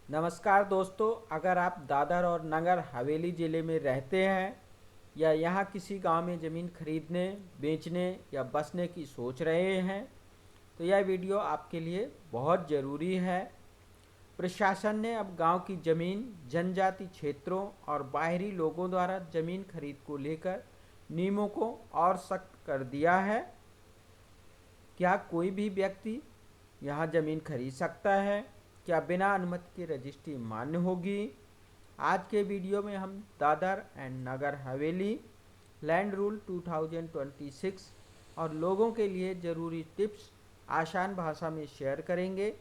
नमस्कार दोस्तों, अगर आप दादर और नगर हवेली ज़िले में रहते हैं या यहाँ किसी गांव में ज़मीन खरीदने, बेचने या बसने की सोच रहे हैं, तो यह वीडियो आपके लिए बहुत ज़रूरी है। प्रशासन ने अब गांव की ज़मीन, जनजाति क्षेत्रों और बाहरी लोगों द्वारा ज़मीन खरीद को लेकर नियमों को और सख्त कर दिया है। क्या कोई भी व्यक्ति यहाँ ज़मीन खरीद सकता है? क्या बिना अनुमति के रजिस्ट्री मान्य होगी? आज के वीडियो में हम Dadar and Nagar Haveli land rule 2026 और लोगों के लिए ज़रूरी टिप्स आसान भाषा में शेयर करेंगे।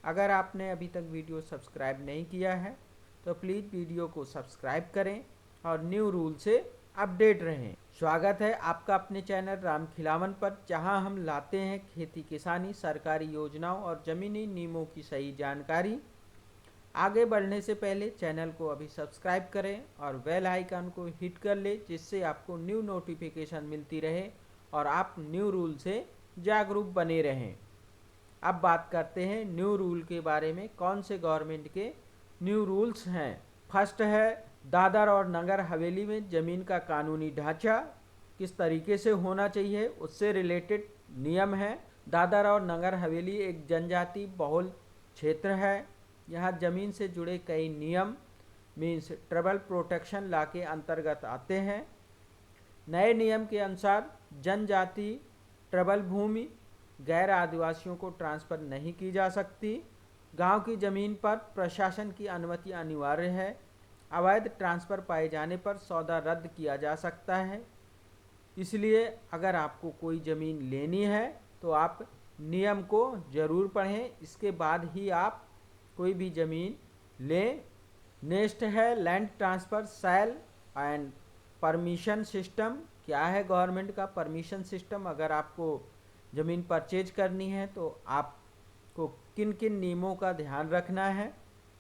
अगर आपने अभी तक वीडियो सब्सक्राइब नहीं किया है तो प्लीज़ वीडियो को सब्सक्राइब करें और न्यू रूल से अपडेट रहें। स्वागत है आपका अपने चैनल राम खिलावन पर, जहां हम लाते हैं खेती किसानी, सरकारी योजनाओं और ज़मीनी नियमों की सही जानकारी। आगे बढ़ने से पहले चैनल को अभी सब्सक्राइब करें और बेल आइकन को हिट कर ले, जिससे आपको न्यू नोटिफिकेशन मिलती रहे और आप न्यू रूल से जागरूक बने रहें। अब बात करते हैं न्यू रूल के बारे में। कौन से गवर्नमेंट के न्यू रूल्स हैं? फर्स्ट है, दादर और नगर हवेली में ज़मीन का कानूनी ढांचा किस तरीके से होना चाहिए, उससे रिलेटेड नियम है। दादर और नगर हवेली एक जनजाति बहुल क्षेत्र है। यहाँ ज़मीन से जुड़े कई नियम मीन्स ट्राइबल प्रोटेक्शन लॉ के अंतर्गत आते हैं। नए नियम के अनुसार जनजाति ट्राइबल भूमि गैर आदिवासियों को ट्रांसफ़र नहीं की जा सकती। गांव की ज़मीन पर प्रशासन की अनुमति अनिवार्य है। अवैध ट्रांसफ़र पाए जाने पर सौदा रद्द किया जा सकता है। इसलिए अगर आपको कोई ज़मीन लेनी है तो आप नियम को ज़रूर पढ़ें, इसके बाद ही आप कोई भी ज़मीन लें। नेक्स्ट है land transfer sale and permission system. क्या है गवर्नमेंट का परमिशन सिस्टम? अगर आपको ज़मीन परचेज करनी है तो आपको किन किन नियमों का ध्यान रखना है,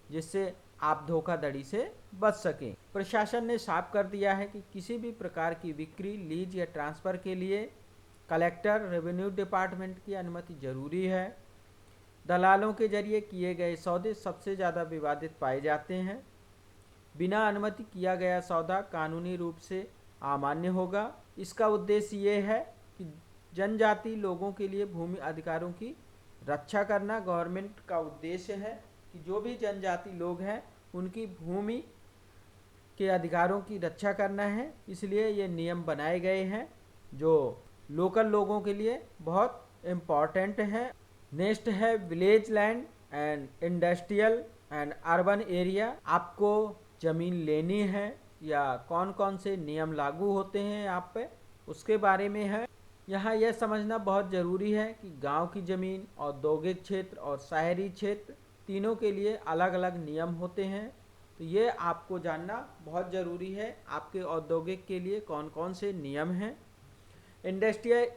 जिससे आप धोखाधड़ी से बच सकें। प्रशासन ने साफ कर दिया है कि किसी भी प्रकार की बिक्री, लीज या ट्रांसफ़र के लिए कलेक्टर, रेवेन्यू डिपार्टमेंट की अनुमति जरूरी है। दलालों के जरिए किए गए सौदे सबसे ज़्यादा विवादित पाए जाते हैं। बिना अनुमति किया गया सौदा कानूनी रूप से अमान्य होगा। इसका उद्देश्य ये है कि जनजाति लोगों के लिए भूमि अधिकारों की रक्षा करना। गवर्नमेंट का उद्देश्य है कि जो भी जनजाति लोग हैं उनकी भूमि के अधिकारों की रक्षा करना है, इसलिए ये नियम बनाए गए हैं जो लोकल लोगों के लिए बहुत इम्पॉर्टेंट है। नेक्स्ट है village land and industrial and urban area. आपको ज़मीन लेनी है या कौन कौन से नियम लागू होते हैं आप पे, उसके बारे में है। यहाँ यह समझना बहुत ज़रूरी है कि गांव की ज़मीन, औद्योगिक क्षेत्र और शहरी क्षेत्र तीनों के लिए अलग अलग नियम होते हैं। तो ये आपको जानना बहुत ज़रूरी है, आपके औद्योगिक के लिए कौन कौन से नियम हैं। इंडस्ट्रियल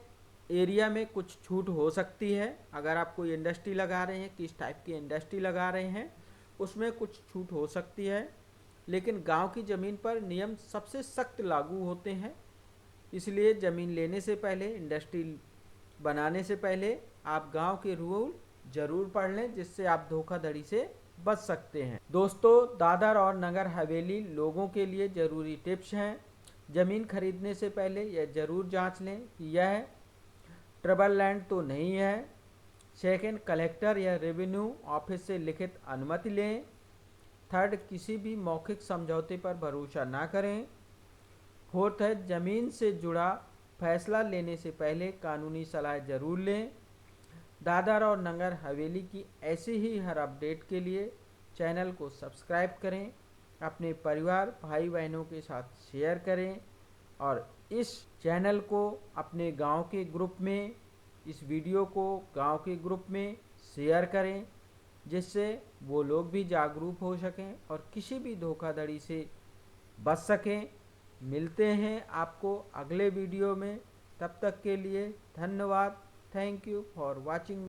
एरिया में कुछ छूट हो सकती है। अगर आप कोई इंडस्ट्री लगा रहे हैं, किस टाइप की इंडस्ट्री लगा रहे हैं, उसमें कुछ छूट हो सकती है। लेकिन गांव की ज़मीन पर नियम सबसे सख्त लागू होते हैं। इसलिए ज़मीन लेने से पहले, इंडस्ट्री बनाने से पहले आप गांव के रूल ज़रूर पढ़ लें, जिससे आप धोखाधड़ी से बच सकते हैं। दोस्तों, दादर और नगर हवेली लोगों के लिए ज़रूरी टिप्स हैं। ज़मीन खरीदने से पहले यह ज़रूर जांच लें कि यह ट्राइबल लैंड तो नहीं है। सेकंड, कलेक्टर या रेवेन्यू ऑफिस से लिखित अनुमति लें। थर्ड, किसी भी मौखिक समझौते पर भरोसा ना करें। फोर्थ है, ज़मीन से जुड़ा फैसला लेने से पहले कानूनी सलाह ज़रूर लें। दादर और नगर हवेली की ऐसी ही हर अपडेट के लिए चैनल को सब्सक्राइब करें, अपने परिवार भाई बहनों के साथ शेयर करें और इस चैनल को अपने गांव के ग्रुप में, इस वीडियो को गांव के ग्रुप में शेयर करें, जिससे वो लोग भी जागरूक हो सकें और किसी भी धोखाधड़ी से बच सकें। मिलते हैं आपको अगले वीडियो में, तब तक के लिए धन्यवाद। Thank you for watching.